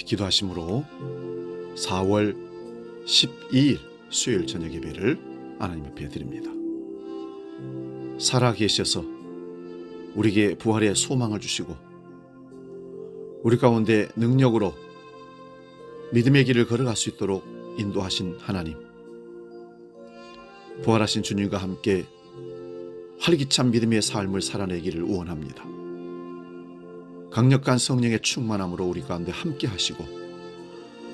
기도하심으로 4월 12일 수요일 저녁 예배를 하나님 앞에 드립니다. 살아계셔서 우리에게 부활의 소망을 주시고 우리 가운데 능력으로 믿음의 길을 걸어갈 수 있도록 인도하신 하나님, 부활하신 주님과 함께 활기찬 믿음의 삶을 살아내기를 원합니다. 강력한 성령의 충만함으로 우리 가운데 함께 하시고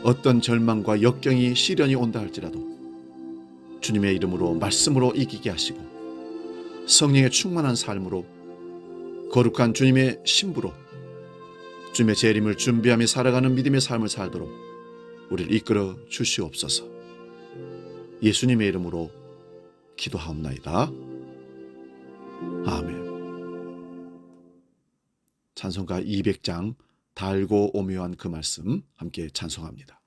어떤 절망과 역경이 시련이 온다 할지라도 주님의 이름으로 말씀으로 이기게 하시고 성령의 충만한 삶으로 거룩한 주님의 신부로 주님의 재림을 준비하며 살아가는 믿음의 삶을 살도록 우리를 이끌어 주시옵소서. 예수님의 이름으로 기도하옵나이다. 아멘. 찬송가 200장 달고 오묘한 그 말씀 함께 찬송합니다.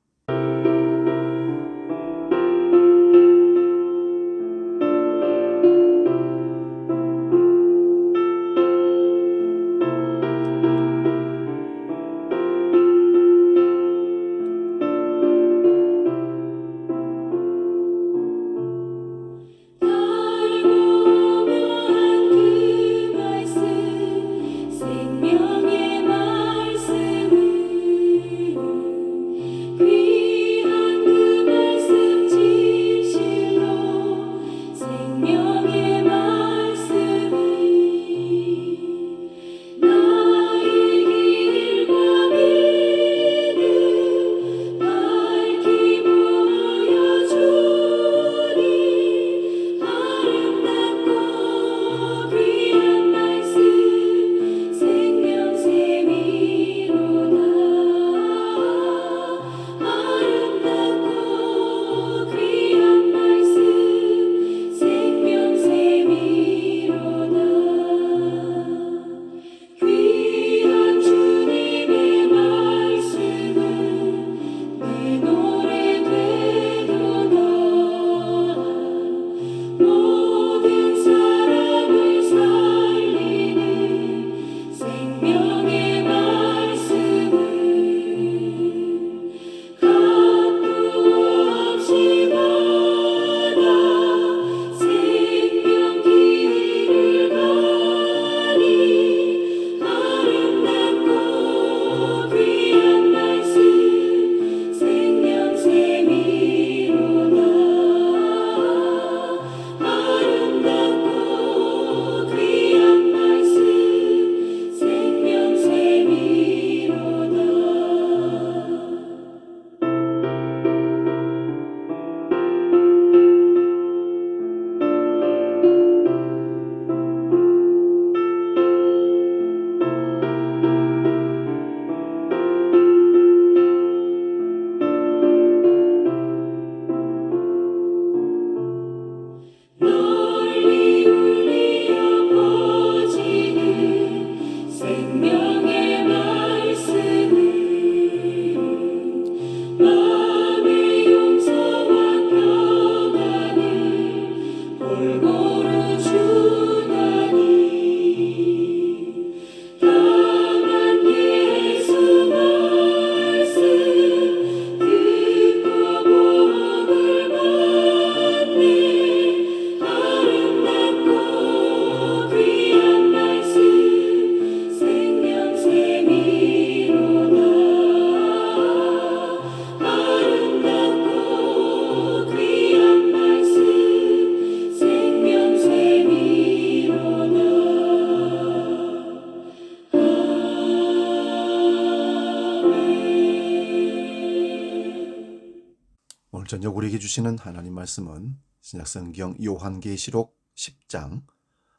오늘 저녁 우리에게 주시는 하나님 말씀은 신약성경 요한계시록 10장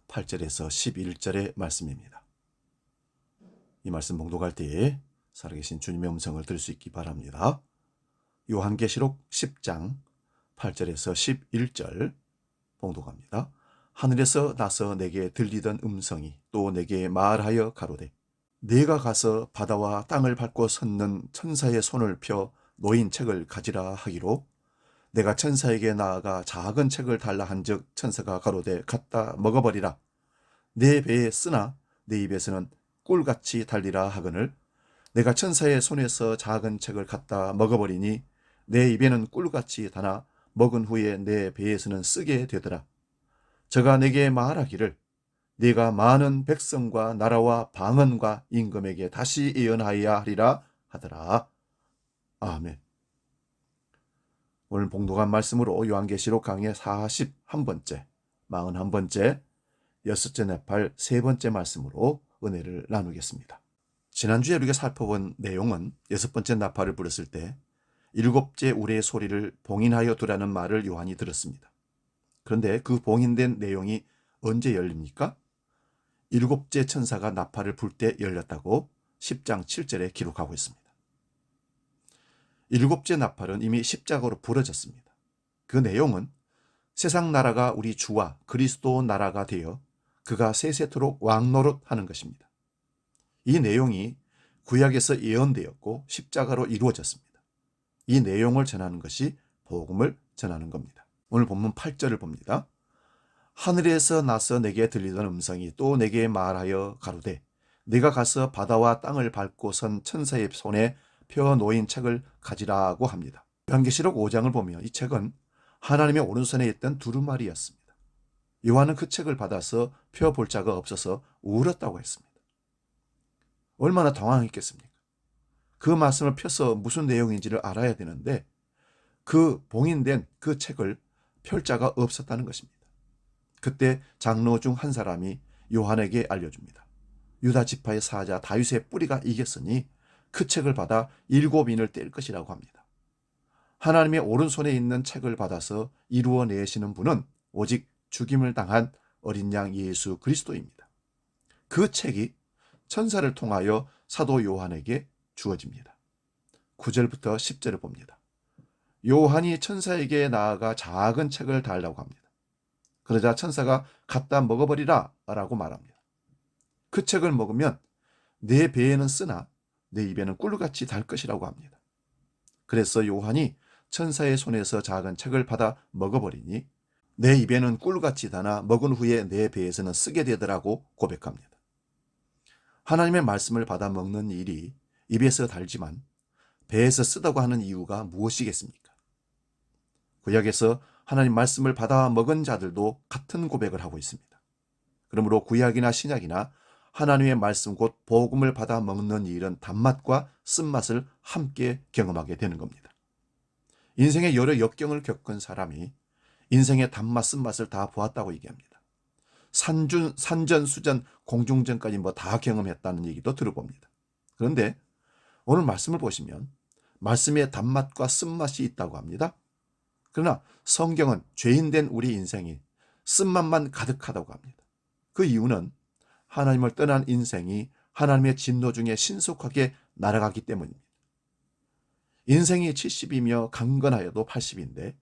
8절에서 11절의 말씀입니다. 이 말씀 봉독할 때에 살아계신 주님의 음성을 들을 수 있기 바랍니다. 요한계시록 10장 8절에서 11절 봉독합니다. 하늘에서 나서 내게 들리던 음성이 또 내게 말하여 가로되 네가 가서 바다와 땅을 밟고 섰는 천사의 손을 펴 놓인 책을 가지라 하기로 내가 천사에게 나아가 작은 책을 달라 한즉 천사가 가로되 갖다 먹어버리라. 내 배에 쓰나 내 입에서는 꿀같이 달리라 하거늘 내가 천사의 손에서 작은 책을 갖다 먹어버리니 내 입에는 꿀같이 다나 먹은 후에 내 배에서는 쓰게 되더라. 저가 내게 말하기를 네가 많은 백성과 나라와 방언과 임금에게 다시 예언하여야 하리라 하더라. 아멘. 오늘 봉독한 말씀으로 요한계시록 강의 41번째, 41번째, 여섯째 네팔 세 번째 말씀으로 은혜를 나누겠습니다. 지난주에 우리가 살펴본 내용은 여섯 번째 나팔을 불었을 때 일곱째 우레의 소리를 봉인하여 두라는 말을 요한이 들었습니다. 그런데 그 봉인된 내용이 언제 열립니까? 일곱째 천사가 나팔을 불 때 열렸다고 10장 7절에 기록하고 있습니다. 일곱째 나팔은 이미 십자가로 부러졌습니다. 그 내용은 세상 나라가 우리 주와 그리스도 나라가 되어 그가 세세토록 왕노릇하는 것입니다. 이 내용이 구약에서 예언되었고 십자가로 이루어졌습니다. 이 내용을 전하는 것이 복음을 전하는 겁니다. 오늘 본문 8절을 봅니다. 하늘에서 나서 내게 들리던 음성이 또 내게 말하여 가로되 네가 가서 바다와 땅을 밟고 선 천사의 손에 펴 놓인 책을 가지라고 합니다. 요한계시록 5장을 보면 이 책은 하나님의 오른손에 있던 두루마리였습니다. 요한은 그 책을 받아서 펴볼 자가 없어서 울었다고 했습니다. 얼마나 당황했겠습니까? 그 말씀을 펴서 무슨 내용인지를 알아야 되는데 그 봉인된 그 책을 펼 자가 없었다는 것입니다. 그때 장로 중 한 사람이 요한에게 알려줍니다. 유다 지파의 사자 다윗의 뿌리가 이겼으니 그 책을 받아 7인을 뗄 것이라고 합니다. 하나님의 오른손에 있는 책을 받아서 이루어내시는 분은 오직 죽임을 당한 어린 양 예수 그리스도입니다. 그 책이 천사를 통하여 사도 요한에게 주어집니다. 9절부터 10절을 봅니다. 요한이 천사에게 나아가 작은 책을 달라고 합니다. 그러자 천사가 갖다 먹어버리라 라고 말합니다. 그 책을 먹으면 내 배에는 쓰나 내 입에는 꿀같이 달 것이라고 합니다. 그래서 요한이 천사의 손에서 작은 책을 받아 먹어버리니 내 입에는 꿀같이 다나 먹은 후에 내 배에서는 쓰게 되더라고 고백합니다. 하나님의 말씀을 받아 먹는 일이 입에서 달지만 배에서 쓰다고 하는 이유가 무엇이겠습니까? 구약에서 하나님 말씀을 받아 먹은 자들도 같은 고백을 하고 있습니다. 그러므로 구약이나 신약이나 하나님의 말씀 곧 복음을 받아 먹는 일은 단맛과 쓴맛을 함께 경험하게 되는 겁니다. 인생의 여러 역경을 겪은 사람이 인생의 단맛, 쓴맛을 다 보았다고 얘기합니다. 산전, 수전, 공중전까지 다 경험했다는 얘기도 들어봅니다. 그런데 오늘 말씀을 보시면 말씀에 단맛과 쓴맛이 있다고 합니다. 그러나 성경은 죄인된 우리 인생이 쓴맛만 가득하다고 합니다. 그 이유는 하나님을 떠난 인생이 하나님의 진노 중에 신속하게 날아가기 때문입니다. 인생이 70이며 강건하여도 80인데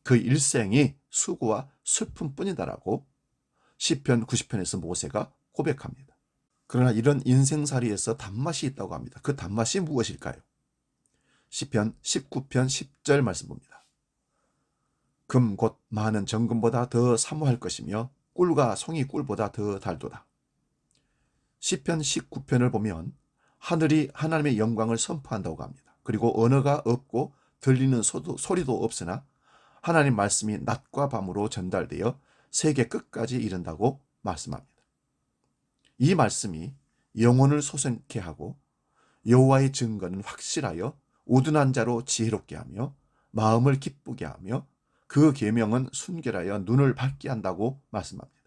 그 일생이 수고와 슬픔뿐이다라고 시편 90편에서 모세가 고백합니다. 그러나 이런 인생살이에서 단맛이 있다고 합니다. 그 단맛이 무엇일까요? 시편 19편 10절 말씀 봅니다. 금 곧 많은 정금보다 더 사모할 것이며 꿀과 송이 꿀보다 더 달도다. 시편 19편을 보면 하늘이 하나님의 영광을 선포한다고 합니다. 그리고 언어가 없고 들리는 소리도 없으나 하나님 말씀이 낮과 밤으로 전달되어 세계 끝까지 이른다고 말씀합니다. 이 말씀이 영혼을 소생케 하고 여호와의 증거는 확실하여 우둔한 자로 지혜롭게 하며 마음을 기쁘게 하며 그 계명은 순결하여 눈을 밝게 한다고 말씀합니다.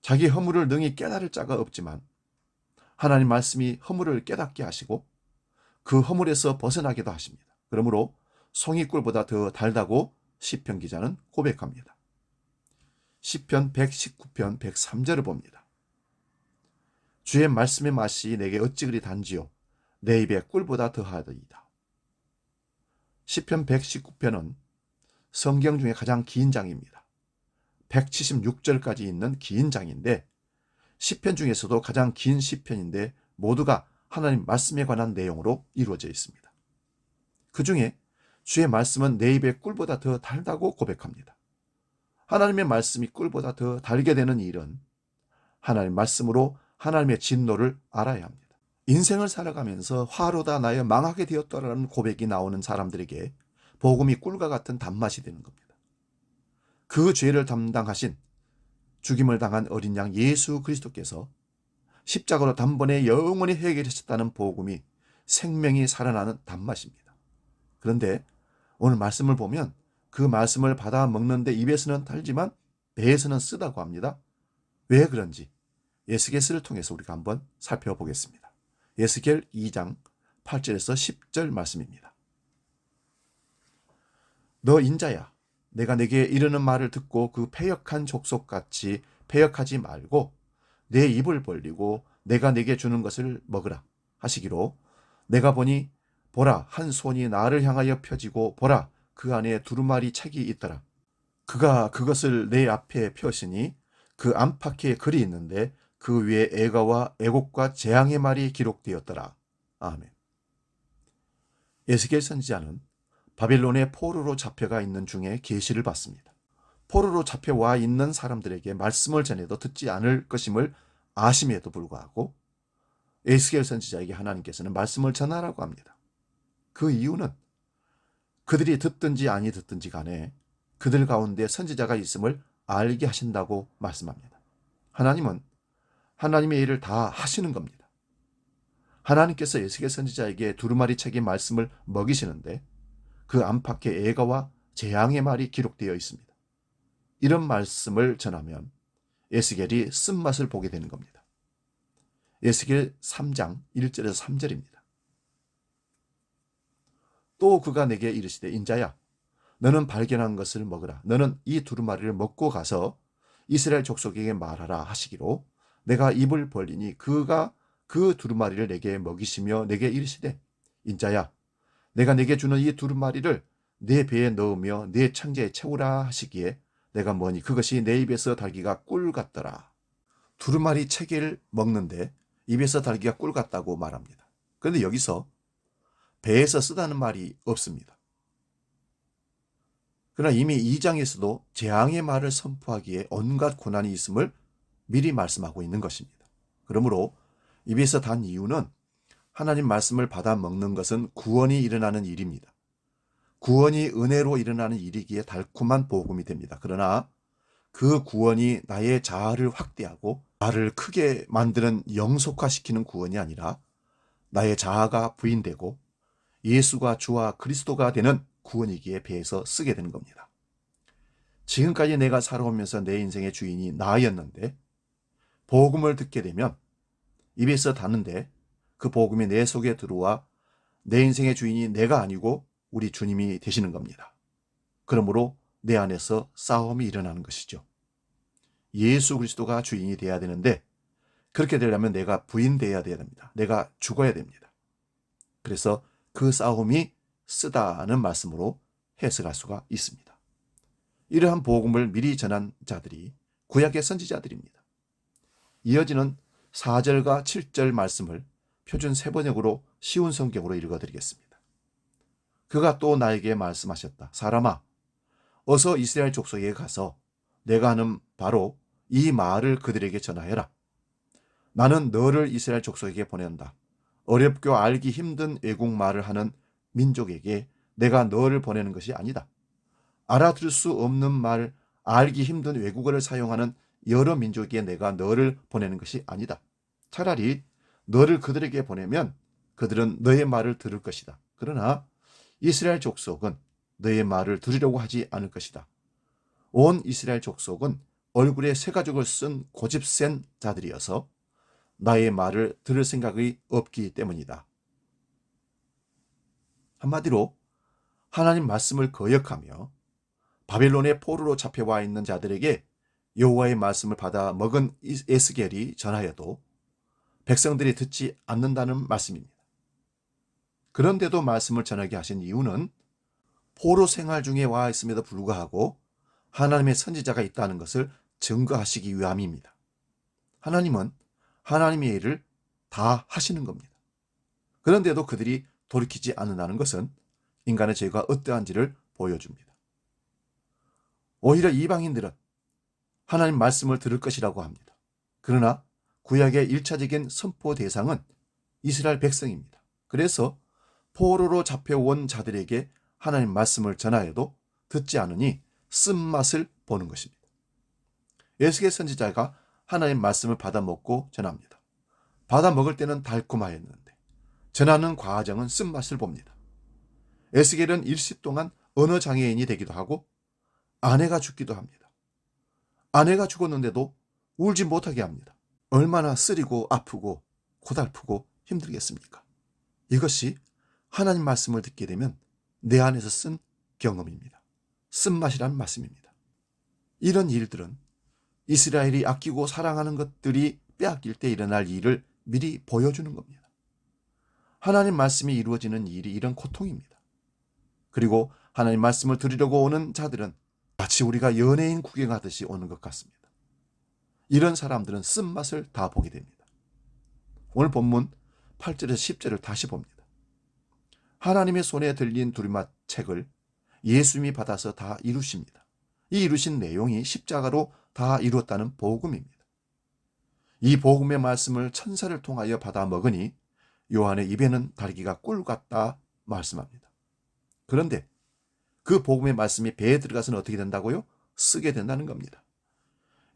자기 허물을 능히 깨달을 자가 없지만 하나님 말씀이 허물을 깨닫게 하시고 그 허물에서 벗어나게도 하십니다. 그러므로 송이꿀보다 더 달다고 시편 기자는 고백합니다. 시편 119편 103절을 봅니다. 주의 말씀의 맛이 내게 어찌 그리 단지요 내 입에 꿀보다 더하더이다. 시편 119편은 성경 중에 가장 긴 장입니다. 176절까지 있는 긴 장인데 시편 중에서도 가장 긴 시편인데 모두가 하나님 말씀에 관한 내용으로 이루어져 있습니다. 그 중에 주의 말씀은 내 입에 꿀보다 더 달다고 고백합니다. 하나님의 말씀이 꿀보다 더 달게 되는 일은 하나님 말씀으로 하나님의 진노를 알아야 합니다. 인생을 살아가면서 화로다 나여 망하게 되었다라는 고백이 나오는 사람들에게 복음이 꿀과 같은 단맛이 되는 겁니다. 그 죄를 담당하신 죽임을 당한 어린 양 예수 그리스도께서 십자가로 단번에 영원히 해결하셨다는 복음이 생명이 살아나는 단맛입니다. 그런데 오늘 말씀을 보면 그 말씀을 받아 먹는데 입에서는 달지만 배에서는 쓰다고 합니다. 왜 그런지 에스겔서를 통해서 우리가 한번 살펴보겠습니다. 에스겔 2장 8절에서 10절 말씀입니다. 너 인자야, 내가 내게 이르는 말을 듣고 그 패역한 족속같이 패역하지 말고 내 입을 벌리고 내가 내게 주는 것을 먹으라 하시기로, 내가 보니 보라, 한 손이 나를 향하여 펴지고 보라, 그 안에 두루마리 책이 있더라. 그가 그것을 내 앞에 펴시니 그 안팎에 글이 있는데 그 위에 애가와 애곡과 재앙의 말이 기록되었더라. 아멘. 에스겔 선지자는 바벨론의 포로로 잡혀가 있는 중에 계시를 받습니다. 포로로 잡혀와 있는 사람들에게 말씀을 전해도 듣지 않을 것임을 아심에도 불구하고 에스겔 선지자에게 하나님께서는 말씀을 전하라고 합니다. 그 이유는 그들이 듣든지 아니 듣든지 간에 그들 가운데 선지자가 있음을 알게 하신다고 말씀합니다. 하나님은 하나님의 일을 다 하시는 겁니다. 하나님께서 에스겔 선지자에게 두루마리 책의 말씀을 먹이시는데 그 안팎에 애가와 재앙의 말이 기록되어 있습니다. 이런 말씀을 전하면 에스겔이 쓴맛을 보게 되는 겁니다. 에스겔 3장 1절에서 3절입니다. 또 그가 내게 이르시되 인자야, 너는 발견한 것을 먹으라. 너는 이 두루마리를 먹고 가서 이스라엘 족속에게 말하라 하시기로, 내가 입을 벌리니 그가 그 두루마리를 내게 먹이시며 내게 이르시되 인자야, 내가 내게 주는 이 두루마리를 내 배에 넣으며 내 창자에 채우라 하시기에 내가 뭐니 그것이 내 입에서 달기가 꿀 같더라. 두루마리 채기를 먹는데 입에서 달기가 꿀 같다고 말합니다. 그런데 여기서 배에서 쓰다는 말이 없습니다. 그러나 이미 2장에서도 재앙의 말을 선포하기에 온갖 고난이 있음을 미리 말씀하고 있는 것입니다. 그러므로 입에서 단 이유는 하나님 말씀을 받아 먹는 것은 구원이 일어나는 일입니다. 구원이 은혜로 일어나는 일이기에 달콤한 복음이 됩니다. 그러나 그 구원이 나의 자아를 확대하고 나를 크게 만드는 영속화시키는 구원이 아니라 나의 자아가 부인되고 예수가 주와 그리스도가 되는 구원이기에 배에서 쓰게 되는 겁니다. 지금까지 내가 살아오면서 내 인생의 주인이 나였는데 복음을 듣게 되면 입에서 닿는데 그 복음이 내 속에 들어와 내 인생의 주인이 내가 아니고 우리 주님이 되시는 겁니다. 그러므로 내 안에서 싸움이 일어나는 것이죠. 예수 그리스도가 주인이 되어야 되는데 그렇게 되려면 내가 부인되어야 됩니다. 내가 죽어야 됩니다. 그래서 그 싸움이 쓰다는 말씀으로 해석할 수가 있습니다. 이러한 복음을 미리 전한 자들이 구약의 선지자들입니다. 이어지는 4절과 7절 말씀을 표준 세번역으로 쉬운 성경으로 읽어드리겠습니다. 그가 또 나에게 말씀하셨다. 사람아, 어서 이스라엘 족속에 가서 내가 하는 바로 이 말을 그들에게 전하여라. 나는 너를 이스라엘 족속에게 보낸다. 어렵고 알기 힘든 외국말을 하는 민족에게 내가 너를 보내는 것이 아니다. 알아들을 수 없는 말, 알기 힘든 외국어를 사용하는 여러 민족에게 내가 너를 보내는 것이 아니다. 차라리 너를 그들에게 보내면 그들은 너의 말을 들을 것이다. 그러나 이스라엘 족속은 너의 말을 들으려고 하지 않을 것이다. 온 이스라엘 족속은 얼굴에 새 가죽을 쓴 고집센 자들이어서 나의 말을 들을 생각이 없기 때문이다. 한마디로 하나님 말씀을 거역하며 바벨론의 포로로 잡혀와 있는 자들에게 여호와의 말씀을 받아 먹은 에스겔이 전하여도 백성들이 듣지 않는다는 말씀입니다. 그런데도 말씀을 전하게 하신 이유는 포로 생활 중에 와 있음에도 불구하고 하나님의 선지자가 있다는 것을 증거하시기 위함입니다. 하나님은 하나님의 일을 다 하시는 겁니다. 그런데도 그들이 돌이키지 않는다는 것은 인간의 죄가 어떠한지를 보여줍니다. 오히려 이방인들은 하나님 말씀을 들을 것이라고 합니다. 그러나 구약의 1차적인 선포 대상은 이스라엘 백성입니다. 그래서 포로로 잡혀온 자들에게 하나님 말씀을 전하여도 듣지 않으니 쓴맛을 보는 것입니다. 에스겔 선지자가 하나님 말씀을 받아먹고 전합니다. 받아먹을 때는 달콤하였는데 전하는 과정은 쓴맛을 봅니다. 에스겔은 일시 동안 언어 장애인이 되기도 하고 아내가 죽기도 합니다. 아내가 죽었는데도 울지 못하게 합니다. 얼마나 쓰리고 아프고 고달프고 힘들겠습니까? 이것이 하나님 말씀을 듣게 되면 내 안에서 쓴 경험입니다. 쓴맛이라는 말씀입니다. 이런 일들은 이스라엘이 아끼고 사랑하는 것들이 빼앗길 때 일어날 일을 미리 보여주는 겁니다. 하나님 말씀이 이루어지는 일이 이런 고통입니다. 그리고 하나님 말씀을 들으려고 오는 자들은 마치 우리가 연예인 구경하듯이 오는 것 같습니다. 이런 사람들은 쓴맛을 다 보게 됩니다. 오늘 본문 8절에서 10절을 다시 봅니다. 하나님의 손에 들린 두루마리 책을 예수님이 받아서 다 이루십니다. 이 이루신 내용이 십자가로 다 이루었다는 복음입니다. 이 복음의 말씀을 천사를 통하여 받아 먹으니 요한의 입에는 다리기가 꿀 같다 말씀합니다. 그런데 그 복음의 말씀이 배에 들어가서는 어떻게 된다고요? 쓰게 된다는 겁니다.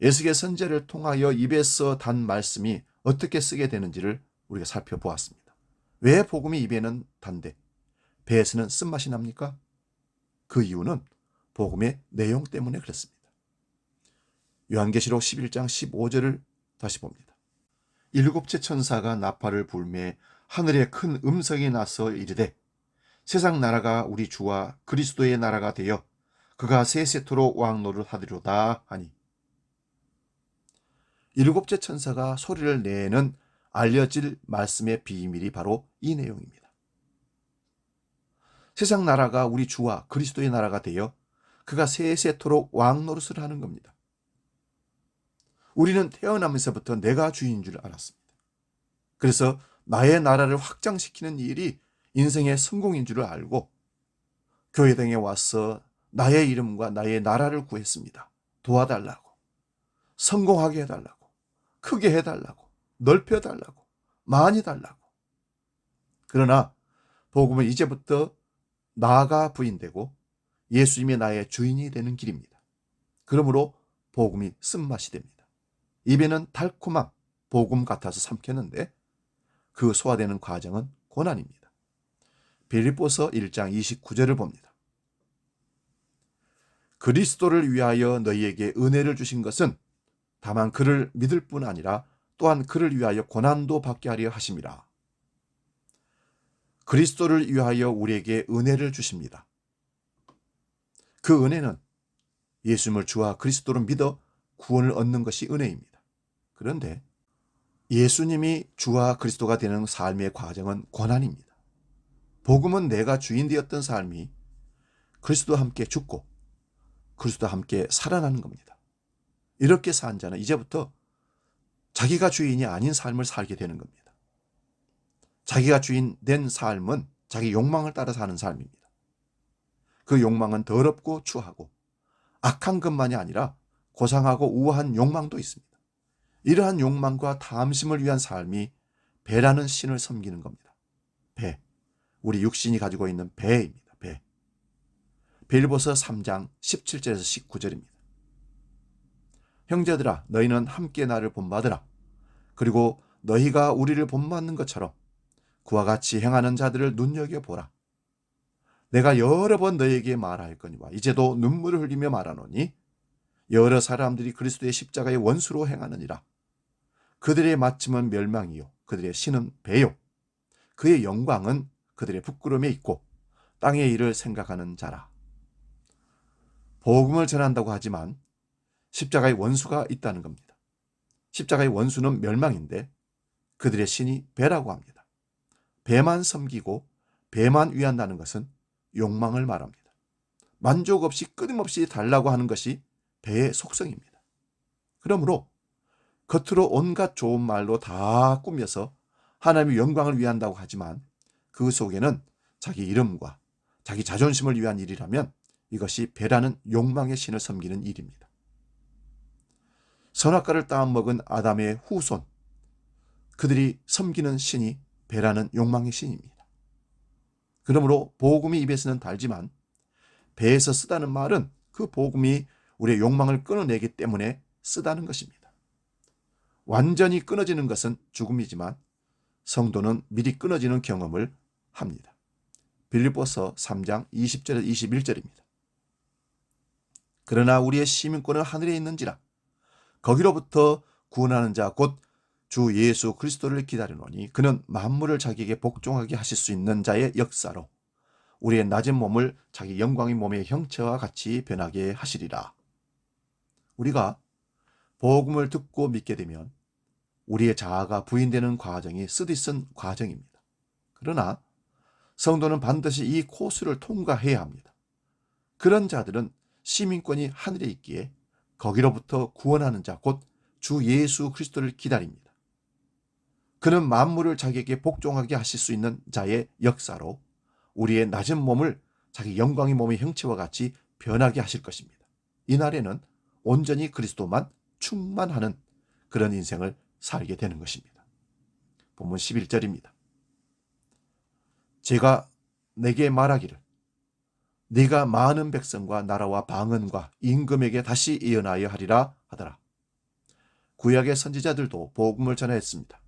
에스겔 선지자를 통하여 입에서 단 말씀이 어떻게 쓰게 되는지를 우리가 살펴보았습니다. 왜 복음이 입에는 단데 배에서는 쓴맛이 납니까? 그 이유는 복음의 내용 때문에 그렇습니다. 요한계시록 11장 15절을 다시 봅니다. 일곱째 천사가 나팔을 불매 하늘에 큰 음성이 나서 이르되 세상 나라가 우리 주와 그리스도의 나라가 되어 그가 세세토록 왕노를 하리로다 하니, 일곱째 천사가 소리를 내는 알려질 말씀의 비밀이 바로 이 내용입니다. 세상 나라가 우리 주와 그리스도의 나라가 되어 그가 세세토록 왕노릇을 하는 겁니다. 우리는 태어나면서부터 내가 주인인 줄 알았습니다. 그래서 나의 나라를 확장시키는 일이 인생의 성공인 줄 알고 교회당에 와서 나의 이름과 나의 나라를 구했습니다. 도와달라고, 성공하게 해달라고, 크게 해달라고, 넓혀달라고, 많이 달라고. 그러나 복음은 이제부터 나가 부인되고 예수님이 나의 주인이 되는 길입니다. 그러므로 복음이 쓴맛이 됩니다. 입에는 달콤한 복음 같아서 삼켰는데 그 소화되는 과정은 고난입니다. 빌립보서 1장 29절을 봅니다. 그리스도를 위하여 너희에게 은혜를 주신 것은 다만 그를 믿을 뿐 아니라 또한 그를 위하여 고난도 받게 하려 하심이라. 그리스도를 위하여 우리에게 은혜를 주십니다. 그 은혜는 예수님을 주와 그리스도를 믿어 구원을 얻는 것이 은혜입니다. 그런데 예수님이 주와 그리스도가 되는 삶의 과정은 고난입니다. 복음은 내가 주인 되었던 삶이 그리스도와 함께 죽고 그리스도와 함께 살아나는 겁니다. 이렇게 산 자는 이제부터 자기가 주인이 아닌 삶을 살게 되는 겁니다. 자기가 주인 된 삶은 자기 욕망을 따라 사는 삶입니다. 그 욕망은 더럽고 추하고 악한 것만이 아니라 고상하고 우아한 욕망도 있습니다. 이러한 욕망과 탐심을 위한 삶이 배라는 신을 섬기는 겁니다. 배, 우리 육신이 가지고 있는 배입니다. 배. 빌립보서 3장 17절에서 19절입니다. 형제들아 너희는 함께 나를 본받으라. 그리고 너희가 우리를 본받는 것처럼 그와 같이 행하는 자들을 눈여겨보라. 내가 여러 번 너희에게 말하였거니와 이제도 눈물을 흘리며 말하노니 여러 사람들이 그리스도의 십자가의 원수로 행하느니라. 그들의 마침은 멸망이요 그들의 신은 배요 그의 영광은 그들의 부끄러움에 있고 땅의 일을 생각하는 자라. 복음을 전한다고 하지만 십자가의 원수가 있다는 겁니다. 십자가의 원수는 멸망인데 그들의 신이 배라고 합니다. 배만 섬기고 배만 위한다는 것은 욕망을 말합니다. 만족 없이 끊임없이 달라고 하는 것이 배의 속성입니다. 그러므로 겉으로 온갖 좋은 말로 다 꾸며서 하나님의 영광을 위한다고 하지만 그 속에는 자기 이름과 자기 자존심을 위한 일이라면 이것이 배라는 욕망의 신을 섬기는 일입니다. 선악과를 따먹은 아담의 후손, 그들이 섬기는 신이 배라는 욕망의 신입니다. 그러므로 복음이 입에서는 달지만 배에서 쓰다는 말은 그 복음이 우리의 욕망을 끊어내기 때문에 쓰다는 것입니다. 완전히 끊어지는 것은 죽음이지만 성도는 미리 끊어지는 경험을 합니다. 빌립보서 3장 20절에서 21절입니다. 그러나 우리의 시민권은 하늘에 있는지라 거기로부터 구원하는 자 곧 주 예수 그리스도를 기다리노니 그는 만물을 자기에게 복종하게 하실 수 있는 자의 역사로 우리의 낮은 몸을 자기 영광의 몸의 형체와 같이 변하게 하시리라. 우리가 복음을 듣고 믿게 되면 우리의 자아가 부인되는 과정이 쓰디쓴 과정입니다. 그러나 성도는 반드시 이 코스를 통과해야 합니다. 그런 자들은 시민권이 하늘에 있기에 거기로부터 구원하는 자 곧 주 예수 그리스도를 기다립니다. 그는 만물을 자기에게 복종하게 하실 수 있는 자의 역사로 우리의 낮은 몸을 자기 영광의 몸의 형체와 같이 변하게 하실 것입니다. 이날에는 온전히 그리스도만 충만하는 그런 인생을 살게 되는 것입니다. 본문 11절입니다. 제가 내게 말하기를 네가 많은 백성과 나라와 방언과 임금에게 다시 예언하여 하리라 하더라. 구약의 선지자들도 복음을 전했습니다.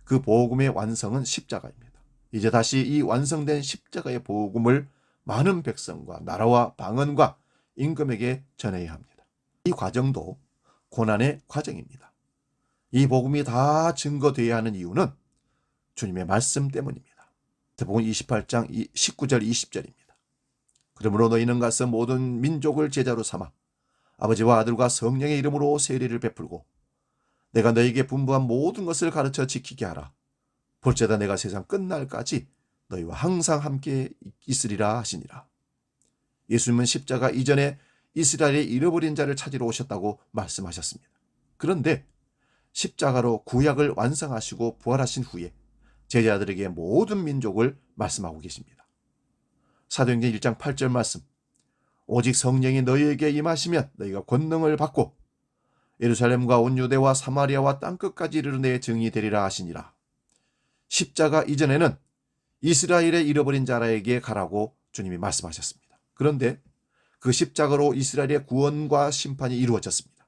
그 복음의 완성은 십자가입니다. 이제 다시 이 완성된 십자가의 복음을 많은 백성과 나라와 방언과 임금에게 전해야 합니다. 이 과정도 고난의 과정입니다. 이 복음이 다 증거되어야 하는 이유는 주님의 말씀 때문입니다. 마태복음 28장 19절 20절입니다. 그러므로 너희는 가서 모든 민족을 제자로 삼아 아버지와 아들과 성령의 이름으로 세례를 베풀고 내가 너희에게 분부한 모든 것을 가르쳐 지키게 하라. 볼지어다 내가 세상 끝날까지 너희와 항상 함께 있으리라 하시니라. 예수님은 십자가 이전에 이스라엘의 잃어버린 자를 찾으러 오셨다고 말씀하셨습니다. 그런데 십자가로 구약을 완성하시고 부활하신 후에 제자들에게 모든 민족을 말씀하고 계십니다. 사도행전 1장 8절 말씀. 오직 성령이 너희에게 임하시면 너희가 권능을 받고 예루살렘과 온 유대와 사마리아와 땅끝까지 이르러 내 증인이 되리라 하시니라. 십자가 이전에는 이스라엘의 잃어버린 자라에게 가라고 주님이 말씀하셨습니다. 그런데 그 십자가로 이스라엘의 구원과 심판이 이루어졌습니다.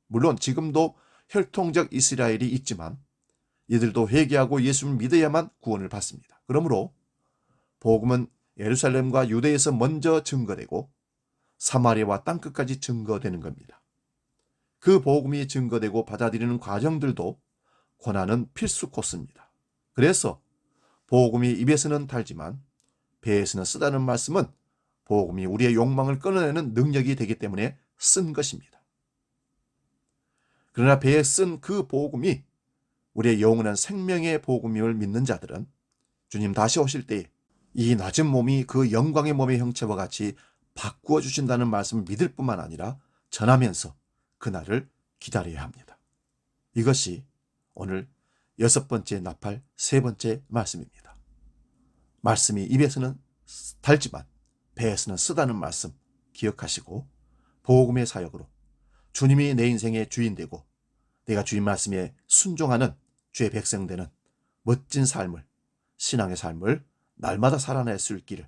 물론 지금도 혈통적 이스라엘이 있지만 이들도 회개하고 예수를 믿어야만 구원을 받습니다. 그러므로 복음은 예루살렘과 유대에서 먼저 증거되고 사마리아와 땅끝까지 증거되는 겁니다. 그 복음이 증거되고 받아들이는 과정들도 고난은 필수 코스입니다. 그래서 복음이 입에서는 달지만 배에서는 쓰다는 말씀은 복음이 우리의 욕망을 끊어내는 능력이 되기 때문에 쓴 것입니다. 그러나 배에 쓴 그 복음이 우리의 영원한 생명의 복음임을 믿는 자들은 주님 다시 오실 때에 이 낮은 몸이 그 영광의 몸의 형체와 같이 바꾸어 주신다는 말씀을 믿을 뿐만 아니라 전하면서 그날을 기다려야 합니다. 이것이 오늘 6번째 나팔 3번째 말씀입니다. 말씀이 입에서는 달지만 배에서는 쓰다는 말씀 기억하시고 복음의 사역으로 주님이 내 인생의 주인 되고 내가 주님 말씀에 순종하는 주의 백성 되는 멋진 삶을, 신앙의 삶을 날마다 살아낼 수 있기를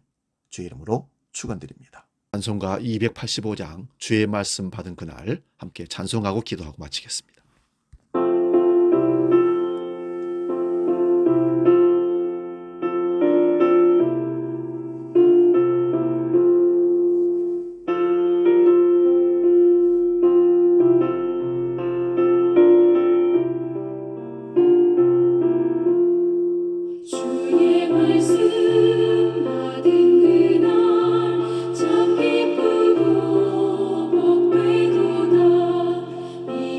주의 이름으로 축원드립니다. 찬송가 285장 주의 말씀 받은 그날 함께 찬송하고 기도하고 마치겠습니다.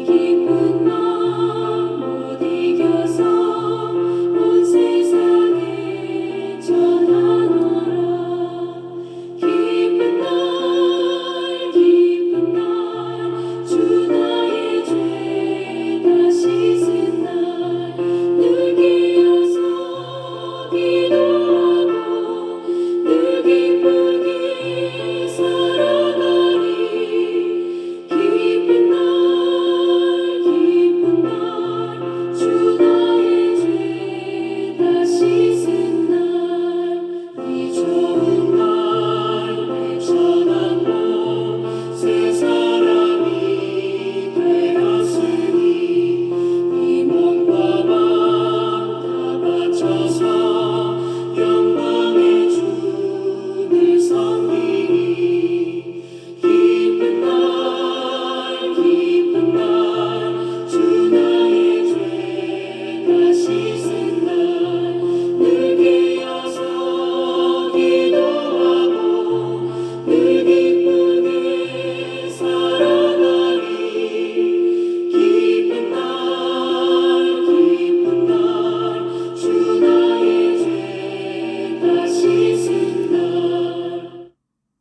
기쁨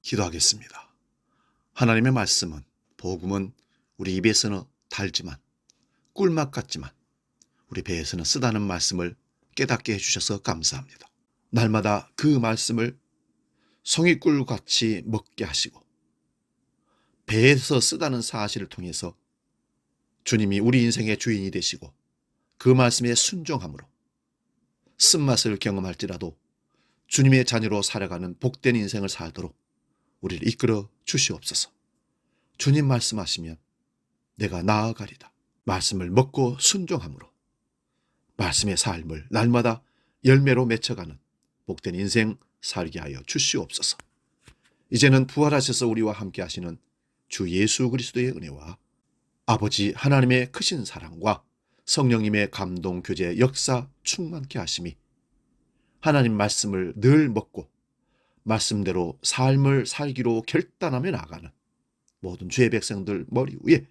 기도하겠습니다. 하나님의 말씀은, 복음은 우리 입에서는 달지만, 꿀맛 같지만 우리 배에서는 쓰다는 말씀을 깨닫게 해주셔서 감사합니다. 날마다 그 말씀을 송이꿀같이 먹게 하시고 배에서 쓰다는 사실을 통해서 주님이 우리 인생의 주인이 되시고 그 말씀에 순종함으로 쓴맛을 경험할지라도 주님의 자녀로 살아가는 복된 인생을 살도록 우리를 이끌어 주시옵소서. 주님 말씀하시면 내가 나아가리다. 말씀을 먹고 순종함으로 말씀의 삶을 날마다 열매로 맺혀가는 복된 인생 살게 하여 주시옵소서. 이제는 부활하셔서 우리와 함께 하시는 주 예수 그리스도의 은혜와 아버지 하나님의 크신 사랑과 성령님의 감동, 교제, 역사 충만케 하심이 하나님 말씀을 늘 먹고 말씀대로 삶을 살기로 결단하며 나가는 모든 주의 백성들 머리 위에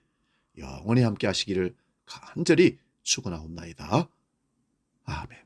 영원히 함께 하시기를 간절히 축원하옵나이다. 아멘.